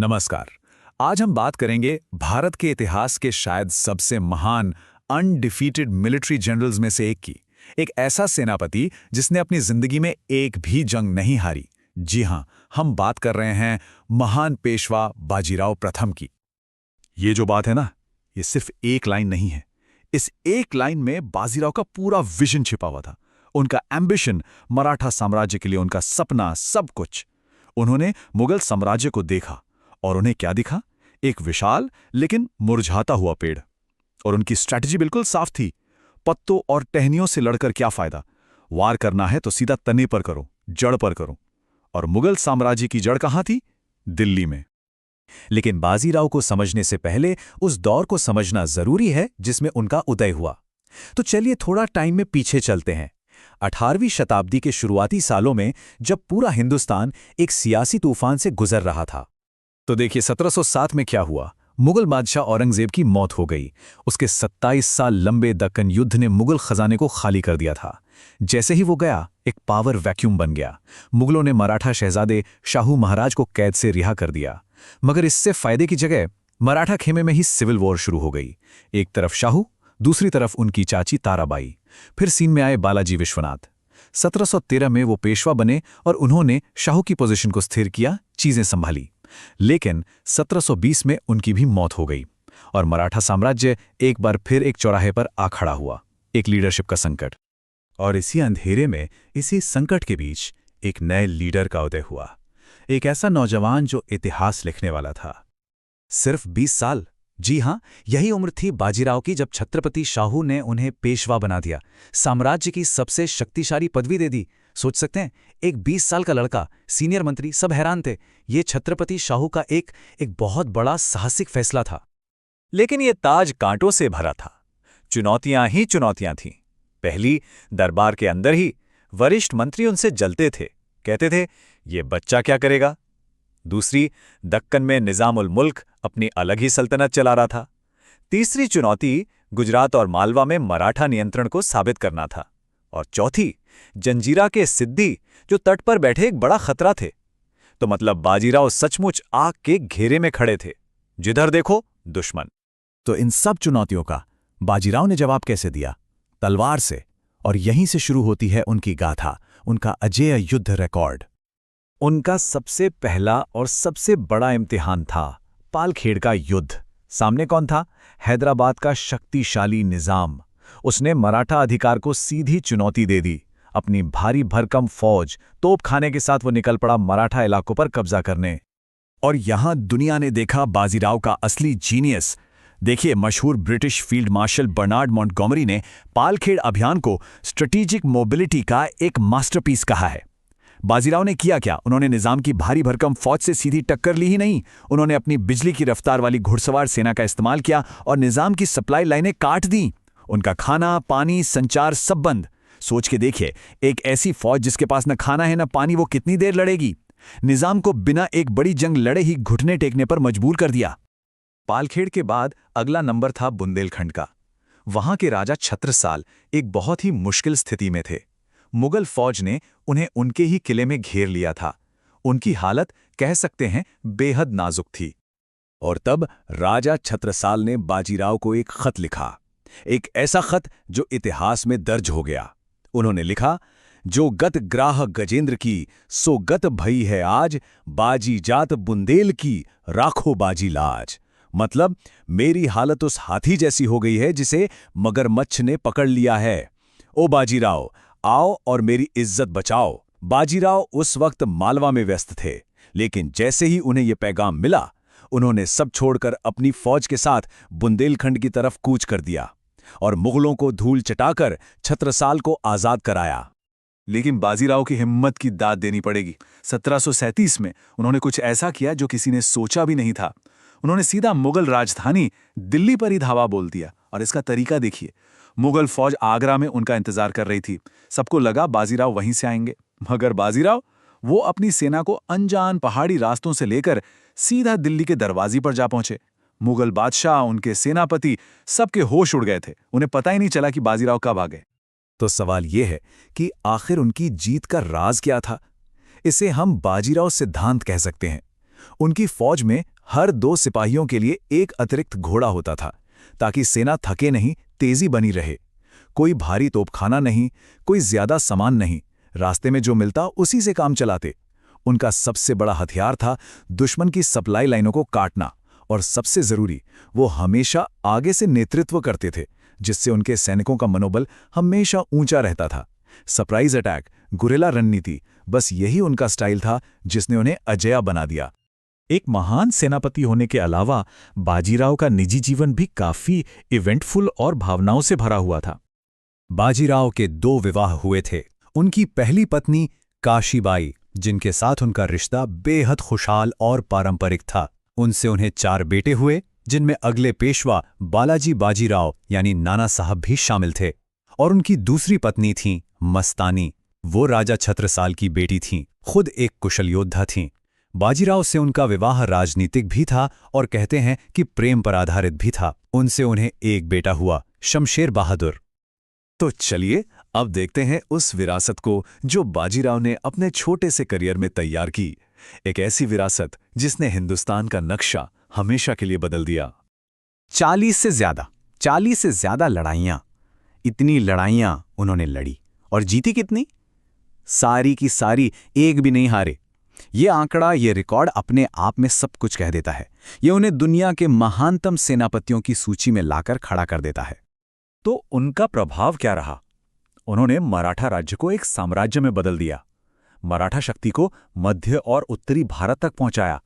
नमस्कार। आज हम बात करेंगे भारत के इतिहास के शायद सबसे महान अनडिफीटेड मिलिट्री जनरल्स में से एक की। एक ऐसा सेनापति जिसने अपनी जिंदगी में एक भी जंग नहीं हारी। जी हां, हम बात कर रहे हैं महान पेशवा बाजीराव प्रथम की। ये जो बात है ना, ये सिर्फ एक लाइन नहीं है। इस एक लाइन में बाजीराव का पूरा विजन छिपा हुआ था। उनका एम्बिशन, मराठा साम्राज्य के लिए उनका सपना, सब कुछ। उन्होंने मुगल साम्राज्य को देखा और उन्हें क्या दिखा? एक विशाल लेकिन मुरझाता हुआ पेड़। और उनकी स्ट्रैटेजी बिल्कुल साफ थी। पत्तों और टहनियों से लड़कर क्या फायदा? वार करना है तो सीधा तने पर करो, जड़ पर करो। और मुगल साम्राज्य की जड़ कहां थी? दिल्ली में। लेकिन बाजीराव को समझने से पहले उस दौर को समझना जरूरी है जिसमें उनका उदय हुआ। तो चलिए थोड़ा टाइम में पीछे चलते हैं। 18वीं शताब्दी के शुरुआती सालों में, जब पूरा हिंदुस्तान एक सियासी तूफान से गुजर रहा था। तो देखिए 1707 में क्या हुआ। मुगल बादशाह औरंगजेब की मौत हो गई। उसके 27 साल लंबे दक्कन युद्ध ने मुगल खजाने को खाली कर दिया था। जैसे ही वो गया, एक पावर वैक्यूम बन गया। मुगलों ने मराठा शहजादे शाहू महाराज को कैद से रिहा कर दिया। मगर इससे फायदे की जगह मराठा खेमे में ही सिविल वॉर शुरू हो गई। एक तरफ शाहू, दूसरी तरफ उनकी चाची ताराबाई। फिर सीन में आए बालाजी विश्वनाथ। 1713 में वो पेशवा बने और उन्होंने शाहू की पोजीशन को स्थिर किया, चीजें संभाली। लेकिन 1720 में उनकी भी मौत हो गई और मराठा साम्राज्य एक बार फिर एक चौराहे पर आ खड़ा हुआ। एक लीडरशिप का संकट। और इसी अंधेरे में, इसी संकट के बीच एक नए लीडर का उदय हुआ। एक ऐसा नौजवान जो इतिहास लिखने वाला था। सिर्फ 20 साल। जी हां, यही उम्र थी बाजीराव की जब छत्रपति शाहू ने उन्हें पेशवा बना दिया, साम्राज्य की सबसे शक्तिशाली पदवी दे दी। सोच सकते हैं, एक 20 साल का लड़का, सीनियर मंत्री, सब हैरान थे। ये छत्रपति शाहू का एक बहुत बड़ा साहसिक फैसला था। लेकिन ये ताज कांटों से भरा था। चुनौतियां ही चुनौतियां थीं। पहली, दरबार के अंदर ही वरिष्ठ मंत्री उनसे जलते थे, कहते थे ये बच्चा क्या करेगा। दूसरी, दक्कन में निजाम उल मुल्क अपनी अलग ही सल्तनत चला रहा था। तीसरी चुनौती, गुजरात और मालवा में मराठा नियंत्रण को साबित करना था। और चौथी, जंजीरा के सिद्दी जो तट पर बैठे एक बड़ा खतरा थे। तो मतलब बाजीराव सचमुच आग के घेरे में खड़े थे। जिधर देखो दुश्मन। तो इन सब चुनौतियों का बाजीराव ने जवाब कैसे दिया? तलवार से। और यहीं से शुरू होती है उनकी गाथा, उनका अजेय युद्ध रिकॉर्ड। उनका सबसे पहला और सबसे बड़ा इम्तिहान था पालखेड़ का युद्ध। सामने कौन था? हैदराबाद का शक्तिशाली निजाम। उसने मराठा अधिकार को सीधी चुनौती दे दी। अपनी भारी भरकम फौज, तोपखाने के साथ वो निकल पड़ा मराठा इलाकों पर कब्जा करने। और यहां दुनिया ने देखा बाजीराव का असली जीनियस। देखिए, मशहूर British field marshal Bernard Montgomery ने पालखेड़ अभियान को स्ट्रेटेजिक मोबिलिटी का एक मास्टरपीस कहा है। बाजीराव ने किया क्या? उन्होंने निजाम की भारी भरकम फौज से सीधी टक्कर ली ही नहीं, उन्होंने अपनी बिजली की रफ्तार वाली घुड़सवार सेना का इस्तेमाल किया और निजाम की सप्लाई लाइनें काट दी। उनका खाना, पानी, संचार सब बंद। सोच के देखिए, एक ऐसी फौज जिसके पास न खाना है न पानी, वो कितनी देर लड़ेगी? निजाम को बिना एक बड़ी जंग लड़े ही घुटने टेकने पर मजबूर कर दिया। पालखेड़ के बाद अगला नंबर था बुंदेलखंड का। वहां के राजा छत्रसाल एक बहुत ही मुश्किल स्थिति में थे। मुगल फौज ने उन्हें उनके ही किले में घेर लिया था। उनकी हालत कह सकते हैं बेहद नाजुक थी। और तब राजा छत्रसाल ने बाजीराव को एक खत लिखा। एक ऐसा खत जो इतिहास में दर्ज हो गया। उन्होंने लिखा, जो गत ग्राह गजेंद्र की, सो गत भई है आज, बाजी जात बुंदेल की, राखो बाजी लाज। मतलब, मेरी हालत उस हाथी जैसी हो गई है जिसे मगरमच्छ ने पकड़ लिया है। ओ बाजीराव, आओ और मेरी इज्जत बचाओ। बाजीराव उस वक्त मालवा में व्यस्त थे, लेकिन जैसे ही उन्हें यह पैगाम मिला, उन्होंने सब छोड़कर अपनी फौज के साथ बुंदेलखंड की तरफ कूच कर दिया और मुगलों को धूल चटाकर छत्रसाल को आजाद कराया। लेकिन बाजीराव की हिम्मत की दाद देनी पड़ेगी। 1737 में उन्होंने कुछ ऐसा किया जो किसी ने सोचा भी नहीं था। उन्होंने सीधा मुगल राजधानी दिल्ली पर ही धावा बोल दिया। और इसका तरीका देखिए, मुगल फौज आगरा में उनका इंतजार कर रही थी। सबको लगा बाजीराव वहीं से आएंगे, मगर बाजीराव वो अपनी सेना को अनजान पहाड़ी रास्तों से लेकर सीधा दिल्ली के दरवाजे पर जा पहुंचे। मुगल बादशाह, उनके सेनापति, सबके होश उड़ गए थे। उन्हें पता ही नहीं चला कि बाजीराव कब आ गए। तो सवाल यह है कि आखिर उनकी जीत का राज क्या था? इसे हम बाजीराव सिद्धांत कह सकते हैं। उनकी फौज में हर 2 सिपाहियों के लिए एक अतिरिक्त घोड़ा होता था, ताकि सेना थके नहीं, तेजी बनी रहे। कोई भारी तोपखाना नहीं, कोई ज्यादा सामान नहीं, रास्ते में जो मिलता उसी से काम चलाते। उनका सबसे बड़ा हथियार था दुश्मन की सप्लाई लाइनों को काटना, और सबसे जरूरी, वो हमेशा आगे से नेतृत्व करते थे, जिससे उनके सैनिकों का मनोबल हमेशा ऊंचा रहता था। सरप्राइज अटैक, गुरिल्ला रणनीति, बस यही उनका स्टाइल था जिसने उन्हें अजेय बना दिया। एक महान सेनापति होने के अलावा बाजीराव का निजी जीवन भी काफी इवेंटफुल और भावनाओं से भरा हुआ था। बाजीराव के 2 विवाह हुए थे। उनकी पहली पत्नी काशीबाई, जिनके साथ उनका रिश्ता बेहद खुशहाल और पारंपरिक था। उनसे उन्हें 4 बेटे हुए, जिनमें अगले पेशवा बालाजी बाजीराव यानी नाना साहब भी शामिल थे। और उनकी दूसरी पत्नी थीं मस्तानी। वो राजा छत्रसाल की बेटी थीं, खुद एक कुशल योद्धा थीं। बाजीराव से उनका विवाह राजनीतिक भी था और कहते हैं कि प्रेम पर आधारित भी था। उनसे उन्हें एक बेटा हुआ, शमशेर बहादुर। तो चलिए अब देखते हैं उस विरासत को जो बाजीराव ने अपने छोटे से करियर में तैयार की। एक ऐसी विरासत जिसने हिंदुस्तान का नक्शा हमेशा के लिए बदल दिया। 40 से ज्यादा लड़ाइयां। इतनी लड़ाइयां उन्होंने लड़ी और जीती कितनी? सारी की सारी, एक भी नहीं हारे। ये आंकड़ा, ये रिकॉर्ड अपने आप में सब कुछ कह देता है। ये उन्हें दुनिया के महानतम सेनापतियों की सूची में लाकर खड़ा कर देता है। तो उनका प्रभाव क्या रहा? उन्होंने मराठा राज्य को एक साम्राज्य में बदल दिया। मराठा शक्ति को मध्य और उत्तरी भारत तक पहुंचाया।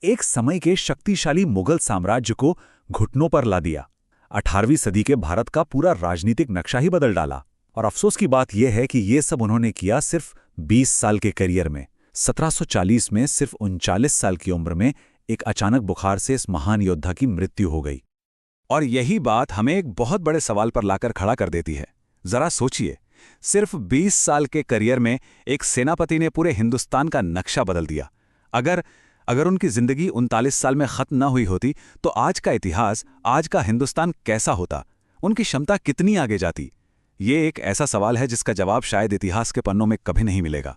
एक समय के शक्तिशाली मुगल साम्राज्य को घुटनों पर ला दिया। 18वीं सदी के भारत का पूरा राजनीतिक नक्शा ही बदल डाला। और अफसोस की बात यह है कि ये सब उन्होंने किया सिर्फ 20 साल के करियर में। 1740 में सिर्फ 39 साल की उम्र में एक अचानक बुखार से इस महान योद्धा की मृत्यु हो गई। और यही बात हमें एक बहुत बड़े सवाल पर लाकर खड़ा कर देती है। जरा सोचिए, सिर्फ 20 साल के करियर में एक सेनापति ने पूरे हिंदुस्तान का नक्शा बदल दिया। अगर उनकी जिंदगी 39 साल में खत्म न हुई होती तो आज का इतिहास, आज का हिंदुस्तान कैसा होता? उनकी क्षमता कितनी आगे जाती? ये एक ऐसा सवाल है जिसका जवाब शायद इतिहास के पन्नों में कभी नहीं मिलेगा।